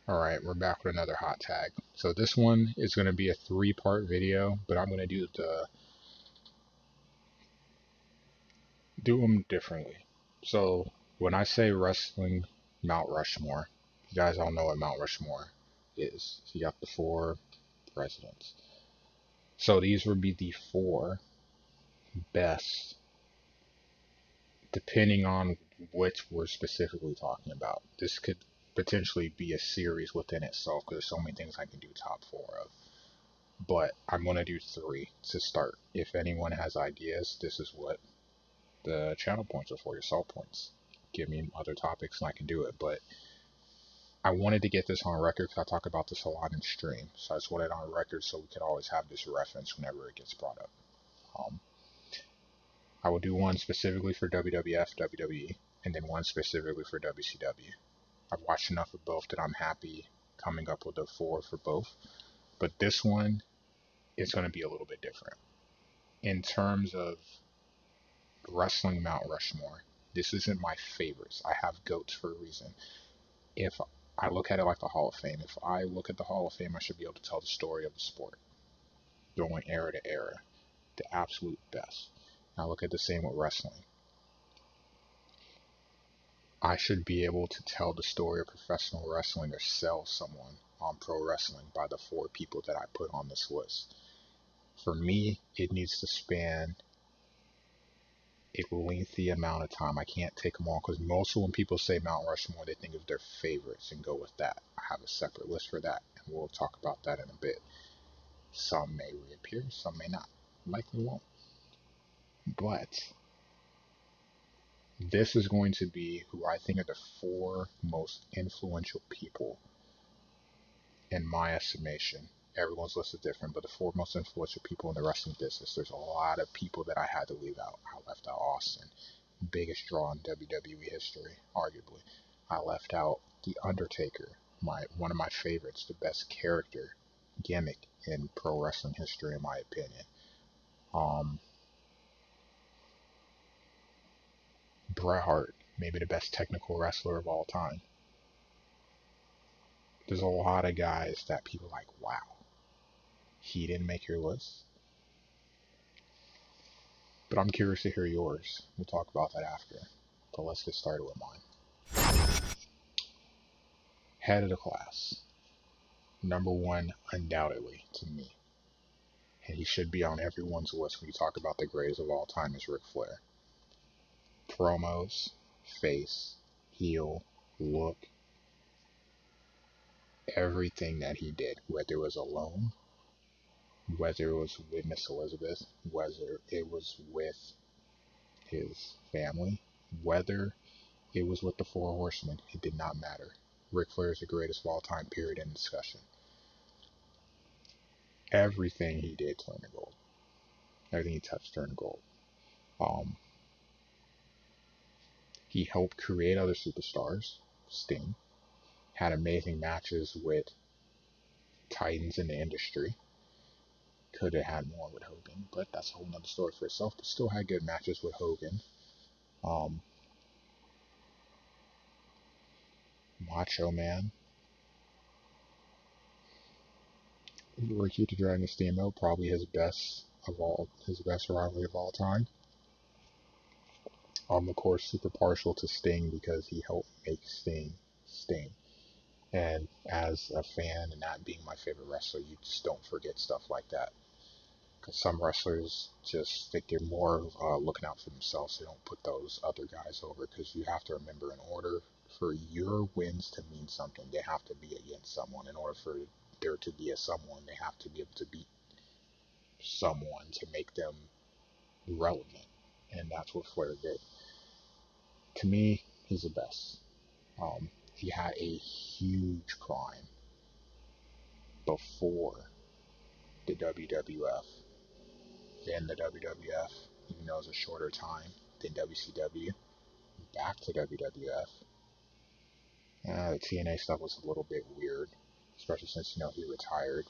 Alright, we're back with another hot tag. So this one is going to be a three-part video, but I'm going to do them differently. So when I say wrestling Mount Rushmore, you guys all know what Mount Rushmore is. So you got the four presidents. So these would be the four best, depending on which we're specifically talking about. This could potentially be a series within itself because there's so many things I can do top four of. But I'm going to do three to start. If anyone has ideas, this is what the channel points are for, your salt points. Give me other topics and I can do it. But I wanted to get this on record because I talk about this a lot in stream. So I just wanted it on record so we could always have this reference whenever it gets brought up. Um, I will do one specifically for WWF, WWE, and then one specifically for WCW. I've watched enough of both that I'm happy coming up with a four for both. But this one is going to be a little bit different. In terms of wrestling Mount Rushmore, this isn't my favorites. I have GOATs for a reason. If I look at it like the Hall of Fame, if I look at the Hall of Fame, I should be able to tell the story of the sport, going era to era, the absolute best. I look at the same with wrestling. I should be able to tell the story of professional wrestling or sell someone on pro wrestling by the four people that I put on this list. For me, it needs to span a lengthy amount of time. I can't take them all because most of when people say Mount Rushmore, they think of their favorites and go with that. I have a separate list for that, and we'll talk about that in a bit. Some may reappear, some may not. Likely won't. But this is going to be who I think are the four most influential people in my estimation. Everyone's list is different, but the four most influential people in the wrestling business. There's a lot of people that I had to leave out. I left out Austin, biggest draw in WWE history, arguably. I left out The Undertaker, one of my favorites, the best character gimmick in pro wrestling history, in my opinion. Bret Hart, maybe the best technical wrestler of all time. There's a lot of guys that people are like, wow, he didn't make your list. But I'm curious to hear yours. We'll talk about that after. But let's get started with mine. Head of the class. Number one, undoubtedly, to me. And he should be on everyone's list when you talk about the greatest of all time is Ric Flair. Promos, face, heel, look, everything that he did, whether it was alone, whether it was with Miss Elizabeth, whether it was with his family, whether it was with the Four Horsemen, it did not matter. Ric Flair is the greatest of all time, period, in discussion. Everything he did turned to gold. Everything he touched turned to gold. He helped create other superstars. Sting had amazing matches with titans in the industry. Could have had more with Hogan, but that's a whole nother story for itself. But still had good matches with Hogan. Macho Man. Ricky the Dragon Steamboat, probably his best rivalry of all time. Of course, super partial to Sting because he helped make Sting Sting. And as a fan and that being my favorite wrestler, you just don't forget stuff like that. Because some wrestlers just think they're more looking out for themselves. They don't put those other guys over. Because you have to remember, in order for your wins to mean something, they have to be against someone. In order for there to be a someone, they have to be able to beat someone to make them relevant. And that's what Flair did. To me, he's the best. He had a huge prime before the WWF. Then the WWF, even though it was a shorter time, then WCW, back to WWF. The TNA stuff was a little bit weird, especially since, he retired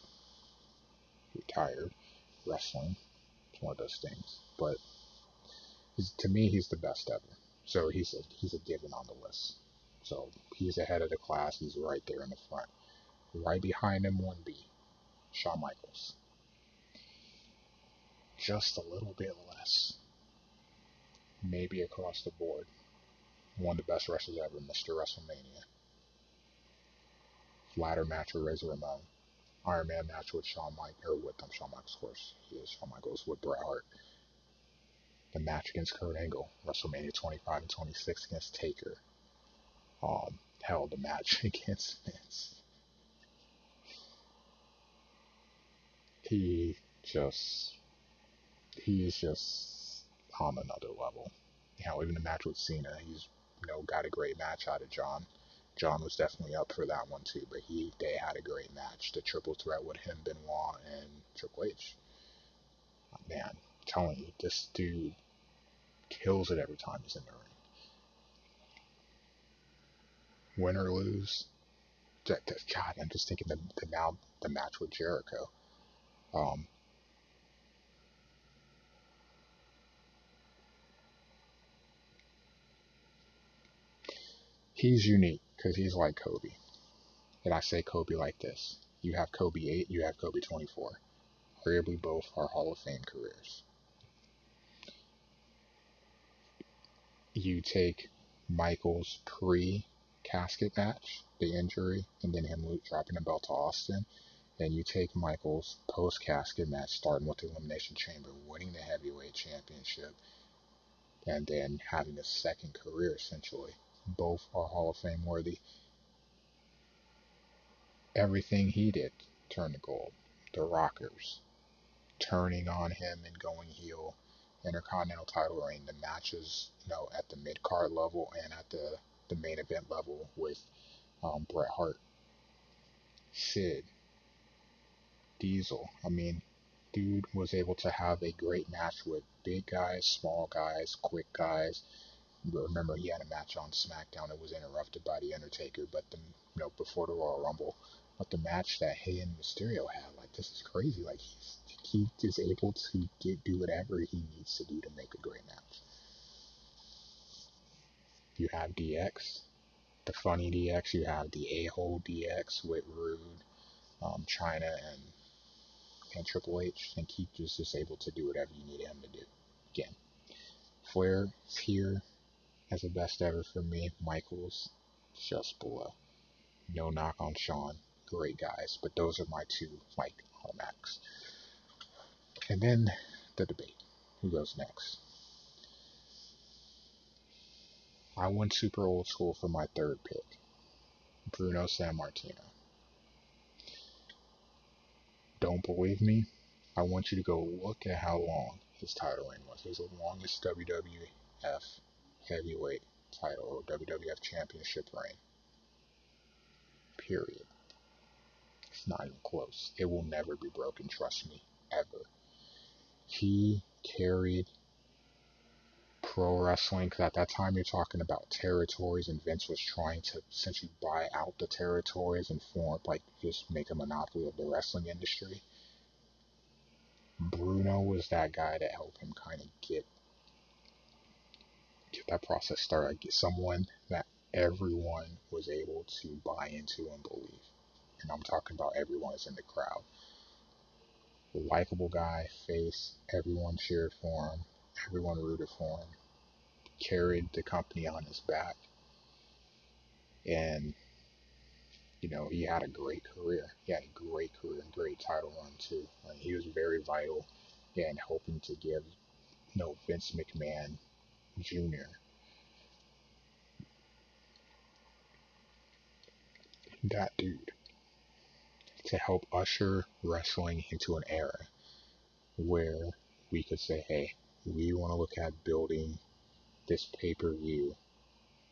wrestling. It's one of those things. But to me, he's the best ever. So he's a given on the list. So he's ahead of the class. He's right there in the front. Right behind him, 1B, Shawn Michaels. Just a little bit less. Maybe across the board. One of the best wrestlers ever, Mr. WrestleMania. Ladder match with Razor Ramon. Iron Man match with Shawn Michaels, of course. He is Shawn Michaels with Bret Hart. The match against Kurt Angle. WrestleMania 25 and 26 against Taker. Hell, the match against Vince. He is just on another level. Even the match with Cena, he's got a great match out of John. John was definitely up for that one too, but they had a great match. The triple threat with him, Benoit, and Triple H. Man, I'm telling you, this dude kills it every time he's in the ring. Win or lose, God, I'm just thinking the match with Jericho. He's unique because he's like Kobe. And I say Kobe like this. You have Kobe 8, you have Kobe 24. Arguably both are Hall of Fame careers. You take Michael's pre-casket match, the injury, and then him dropping the belt to Austin. And you take Michael's post-casket match, starting with the Elimination Chamber, winning the heavyweight championship, and then having a second career, essentially. Both are Hall of Fame worthy. Everything he did turned to gold. The Rockers, turning on him and going heel, Intercontinental title reign, the matches, at the mid-card level and at the main event level with Bret Hart, Sid, Diesel. I mean, dude was able to have a great match with big guys, small guys, quick guys. Remember, he had a match on SmackDown that was interrupted by The Undertaker, but before the Royal Rumble. But the match that he and Mysterio had, this is crazy. He is able to do whatever he needs to do to make a great match. You have DX, the funny DX. You have the a-hole DX with Rude, China, and Triple H. And Keith is just able to do whatever you need him to do. Again, Flair is here as the best ever for me. Michaels, just below. No knock on Shawn. Great guys. But those are my two, automatics. And then the debate. Who goes next? I went super old school for my third pick. Bruno Sammartino. Don't believe me? I want you to go look at how long his title reign was. It was the longest WWF heavyweight title or WWF championship reign. Period. It's not even close. It will never be broken, trust me, ever. He carried pro wrestling, because at that time you're talking about territories, and Vince was trying to essentially buy out the territories and just make a monopoly of the wrestling industry. Bruno was that guy that helped him kind of get that process started. Get someone that everyone was able to buy into and believe. And I'm talking about everyone is in the crowd. The likable guy, face, everyone cheered for him, everyone rooted for him, carried the company on his back, and he had a great career. He had a great career and great title run too. He was very vital in helping to give Vince McMahon Jr. that dude to help usher wrestling into an era where we could say, hey, we want to look at building this pay-per-view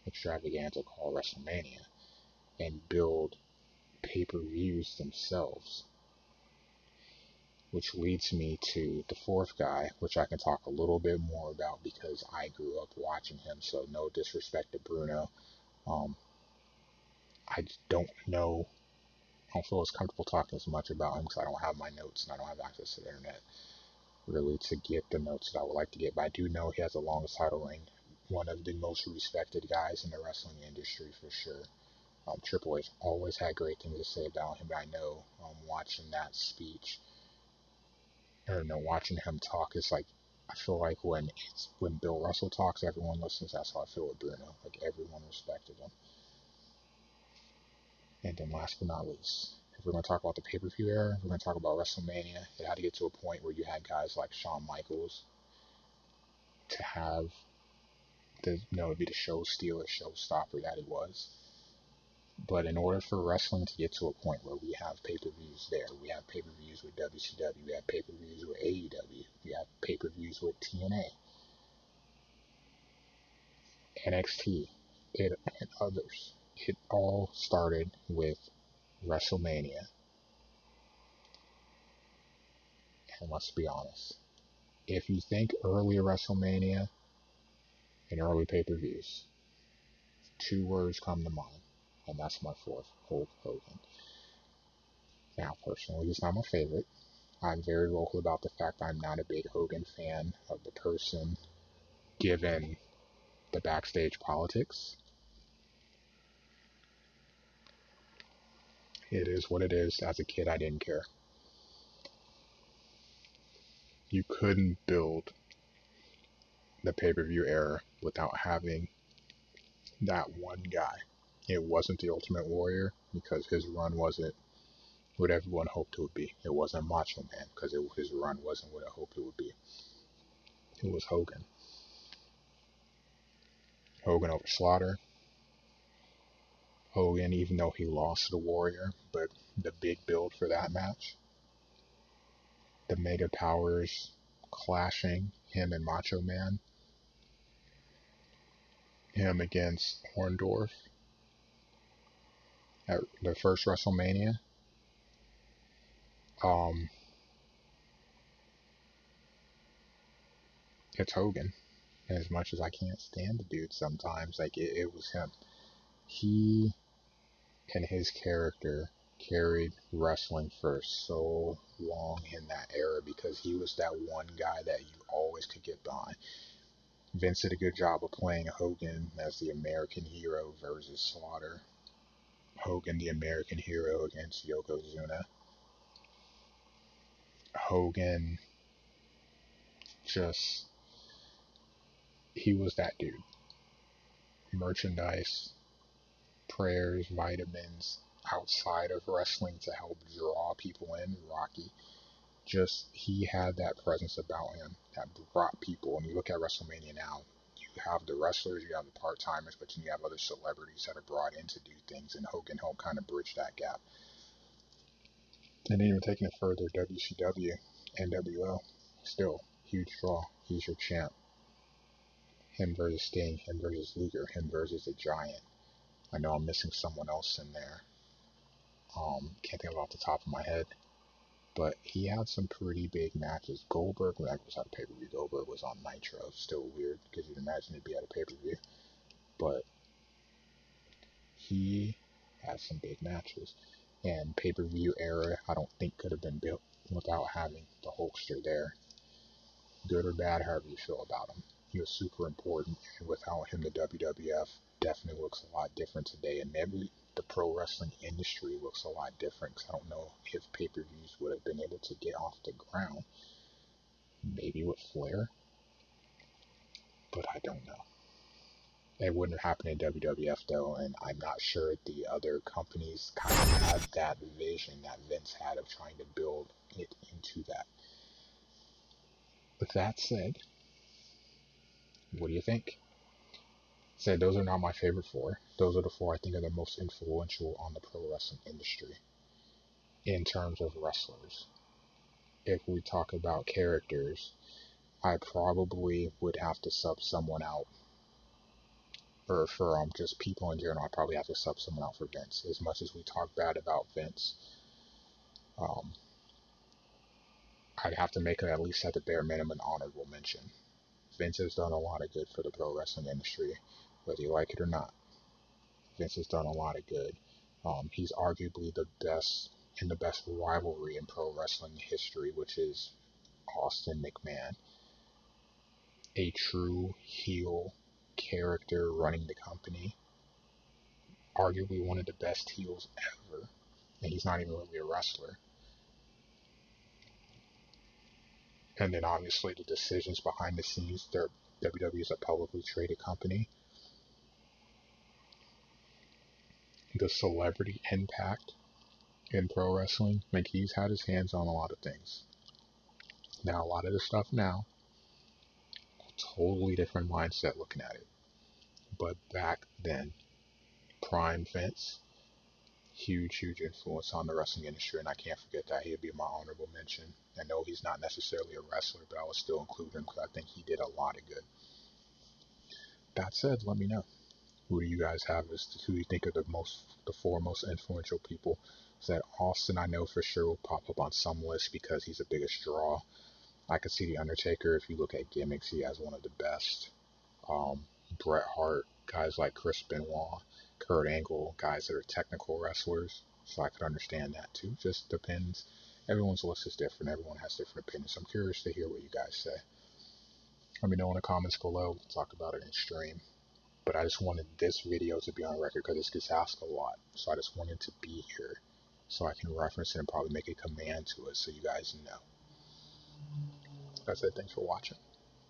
extravaganza called WrestleMania and build pay-per-views themselves. Which leads me to the fourth guy, which I can talk a little bit more about because I grew up watching him, so no disrespect to Bruno. I don't know, I don't feel as comfortable talking as much about him because I don't have my notes and I don't have access to the internet really to get the notes that I would like to get, but I do know he has the longest title reign, one of the most respected guys in the wrestling industry for sure. Triple H always had great things to say about him. I know watching that speech, or no, watching him talk, it's like I feel like when Bill Russell talks, everyone listens. That's how I feel with Bruno. Like everyone respected him. And then last but not least, if we're going to talk about the pay-per-view era, we're going to talk about WrestleMania. It had to get to a point where you had guys like Shawn Michaels to have be the show stealer, showstopper that he was. But in order for wrestling to get to a point where we have pay-per-views there, we have pay-per-views with WCW, we have pay-per-views with AEW, we have pay-per-views with TNA, NXT, and others. It all started with WrestleMania. And let's be honest, if you think early WrestleMania and early pay-per-views, two words come to mind, and that's my fourth, Hulk Hogan. Now, personally, he's not my favorite. I'm very vocal about the fact I'm not a big Hogan fan of the person, given the backstage politics. It is what it is. As a kid, I didn't care. You couldn't build the pay-per-view era without having that one guy. It wasn't the Ultimate Warrior because his run wasn't what everyone hoped it would be. It wasn't Macho Man because his run wasn't what I hoped it would be. It was Hogan. Hogan over Slaughter. Hogan, even though he lost to the Warrior, but the big build for that match, the Mega Powers clashing, him and Macho Man, him against Orndorff at the first WrestleMania. Um, it's Hogan. And as much as I can't stand the dude sometimes, like it was him. He and his character carried wrestling for so long in that era because he was that one guy that you always could get behind. Vince did a good job of playing Hogan as the American hero versus Slaughter. Hogan, the American hero against Yokozuna. Hogan just, he was that dude. Merchandise, prayers, vitamins outside of wrestling to help draw people in. Rocky, just, he had that presence about him that brought people. And you look at WrestleMania now, you have the wrestlers, you have the part-timers, but then you have other celebrities that are brought in to do things, and Hogan helped kind of bridge that gap. And then even taking it further, WCW, NWO, still huge draw. He's your champ. Him versus Sting, him versus Luger, him versus the Giant. I know I'm missing someone else in there. Can't think of off the top of my head. But he had some pretty big matches. Goldberg, when that was at a pay-per-view, Goldberg was on Nitro. Still weird, because you'd imagine he'd be at a pay-per-view. But he had some big matches. And pay-per-view era, I don't think could have been built without having the Hulkster there. Good or bad, however you feel about him. He was super important, and without him, the WWF definitely looks a lot different today, and maybe the pro wrestling industry looks a lot different, because I don't know if pay-per-views would have been able to get off the ground. Maybe with Flair, but I don't know. It wouldn't have happened in WWF though, and I'm not sure the other companies kind of had that vision that Vince had of trying to build it into that. With that said, what do you think? Said those are not my favorite four. Those are the four I think are the most influential on the pro wrestling industry in terms of wrestlers. If we talk about characters, I probably would have to sub someone out, or for just people in general, I'd probably have to sub someone out for Vince. As much as we talk bad about Vince, um, I'd have to make it at least at the bare minimum an honorable mention. Vince has done a lot of good for the pro wrestling industry, whether you like it or not. Vince has done a lot of good. He's arguably the best in the best rivalry in pro wrestling history, which is Austin McMahon. A true heel character running the company. arguably one of the best heels ever, and he's not even really a wrestler. And then obviously the decisions behind the scenes, WWE is a publicly traded company. The celebrity impact in pro wrestling, like he's had his hands on a lot of things. Now a lot of the stuff now, totally different mindset looking at it. But back then, prime Vince, huge influence on the wrestling industry, and I can't forget that. He'd be my honorable mention. I know he's not necessarily a wrestler, but I would still include him because I think he did a lot of good. That said, let me know. Who do you guys have as to who you think are the four most influential people? That Austin, I know for sure will pop up on some list because he's the biggest draw. I could see the Undertaker. If you look at gimmicks, he has one of the best. Um, Bret Hart, guys like Chris Benoit, Kurt Angle, guys that are technical wrestlers. So I could understand that too. Just depends. Everyone's list is different. Everyone has different opinions. I'm curious to hear what you guys say. Let me know in the comments below. We'll talk about it in stream. But I just wanted this video to be on record because this gets asked a lot. So I just wanted to be here so I can reference it and probably make a command to it so you guys know. That's it. Thanks for watching.